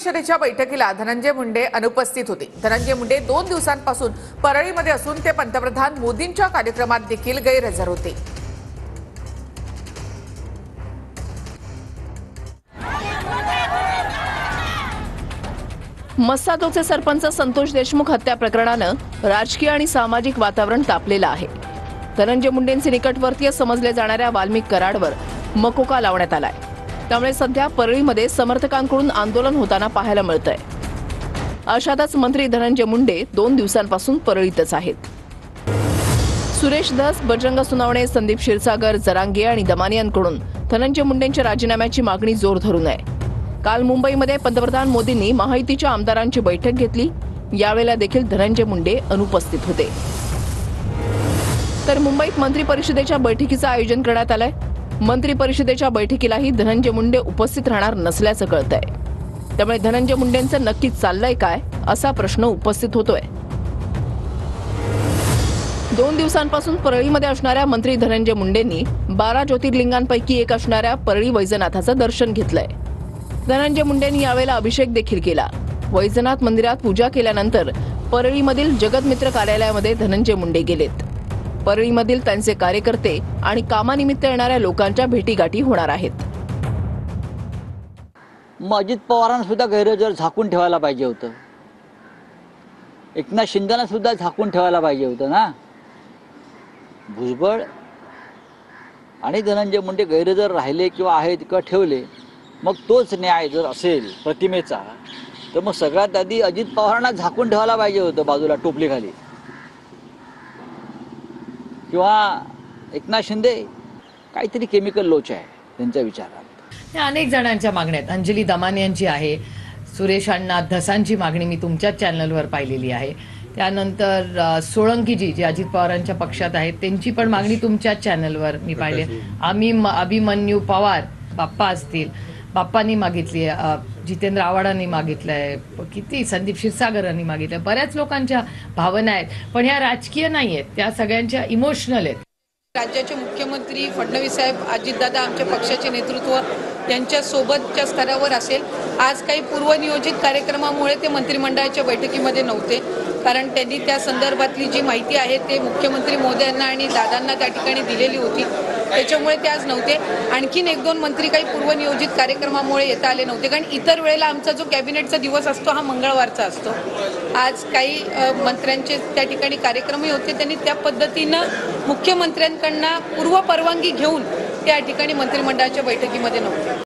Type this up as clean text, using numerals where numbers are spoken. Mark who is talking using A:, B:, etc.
A: परिषदेच्या बैठकीला धनंजय मुंडे अनुपस्थित होते। धनंजय मुंडे 2 दिवसांपासून परळीमध्ये असून ते पंतप्रधान मोदींच्या कार्यक्रमात देखील गैरहजर होते।
B: मस्सादोचे सरपंच संतोष देशमुख हत्या प्रकरणानं राजकीय आणि सामाजिक वातावरण तापलेलं आहे। धनंजय मुंडेंचे निकटवर्तीय समजले जाणाऱ्या वाल्मिक कराडवर मकोका लावण्यात आलाय। त्यामुळे सध्या परळीमध्ये समर्थकांकडून आंदोलन होताना पाहायला मिळतंय। अशातच मंत्री धनंजय मुंडे 2 दिवसांपासून परळीतच आहेत। सुरेश धस, बजरंग सोनवणे, संदीप क्षीरसागर, जरांगे आणि दमानियांकडून धनंजय मुंडेंच्या राजीनाम्याची मागणी जोर धरून आहे। काल मुंबईमध्ये पंतप्रधान मोदींनी महायुतीच्या आमदारांची बैठक घेतली। यावेळेला देखील धनंजय मुंडे अनुपस्थित होते। तर मुंबईत मंत्री परिषदेच्या बैठकीचं आयोजन करण्यात आलंय। मंत्री परिषदेच्या बैठकीलाही धनंजय मुंडे उपस्थित राहणार नसल्याचं कळतंय। त्यामुळे धनंजय मुंडेंचं नक्की चाललंय काय असा प्रश्न उपस्थित होतोय। 2 दिवसांपासून परळीमध्ये असणाऱ्या मंत्री धनंजय मुंडेंनी 12 ज्योतिर्लिंगांपैकी एक असणाऱ्या परळी वैजनाथाचं दर्शन घेतलंय। धनंजय मुंडेंनी यावेळेला अभिषेक देखील केला। वैजनाथ मंदिरात पूजा केल्यानंतर परळीमधील जगतमित्र कार्यालयामध्ये धनंजय मुंडे गेलेत। परळीमधील त्यांचे कार्यकर्ते आणि कामानिमित्त येणाऱ्या लोकांच्या भेटीगाठी होणार आहेत।
C: अजित पवारांना सुद्धा गैरहजर झाकून ठेवायला पाहिजे होतं। एकनाथ शिंदेना सुद्धा झाकून ठेवायला पाहिजे होतं ना। भुजबळ आणि धनंजय मुंडे गैरहजर राहिले किंवा आहेत किंवा ठेवले, मग तोच न्याय जर असेल प्रतिमेचा, तर मग सगळ्यात आधी अजित पवारांना झाकून ठेवायला पाहिजे होतं बाजूला टोपलीखाली, किंवा एकनाथ शिंदे काहीतरी केमिकल लोच आहे त्यांच्या विचारात।
D: अनेक जणांच्या मागण्या आहेत। अंजली दमानियांची आहे, सुरेश अण्णा धसांची मागणी मी तुमच्याच चॅनलवर पाहिलेली आहे। त्यानंतर सोळंकीजी जे अजित पवारांच्या पक्षात आहेत त्यांची पण मागणी तुमच्याच चॅनलवर मी पाहिली। अभिमन्यू पवार बाप्पा असतील, बाप्पांनी मागितली, जितेंद्र आव्हाडांनी मागितलंय, किती संदीप क्षीरसागरांनी मागितलंय। बऱ्याच लोकांच्या भावना आहेत, पण ह्या राजकीय नाही आहेत, त्या सगळ्यांच्या इमोशनल आहेत।
E: राज्याचे मुख्यमंत्री फडणवीस साहेब, अजितदादा आमच्या पक्षाचे नेतृत्व यांच्या सोबतच्या स्तरावर असेल। आज काही पूर्वनियोजित कार्यक्रमामुळे ते मंत्रिमंडळाच्या बैठकीमध्ये नव्हते, कारण त्यांनी त्या संदर्भातली जी माहिती आहे ते मुख्यमंत्री महोदयांना आणि दादांना त्या ठिकाणी दिलेली होती, त्याच्यामुळे ते आज नव्हते। आणखीन 1-2 मंत्री काही पूर्वनियोजित कार्यक्रमामुळे येता आले नव्हते, कारण इतर वेळेला आमचा जो कॅबिनेटचा दिवस असतो हा मंगळवारचा असतो। आज काही मंत्र्यांचे त्या ठिकाणी कार्यक्रमही होते, त्यांनी त्या पद्धतीनं मुख्यमंत्र्यांकडनं पूर्व परवानगी घेऊन त्या ठिकाणी मंत्रिमंडळाच्या बैठकीमध्ये नव्हते।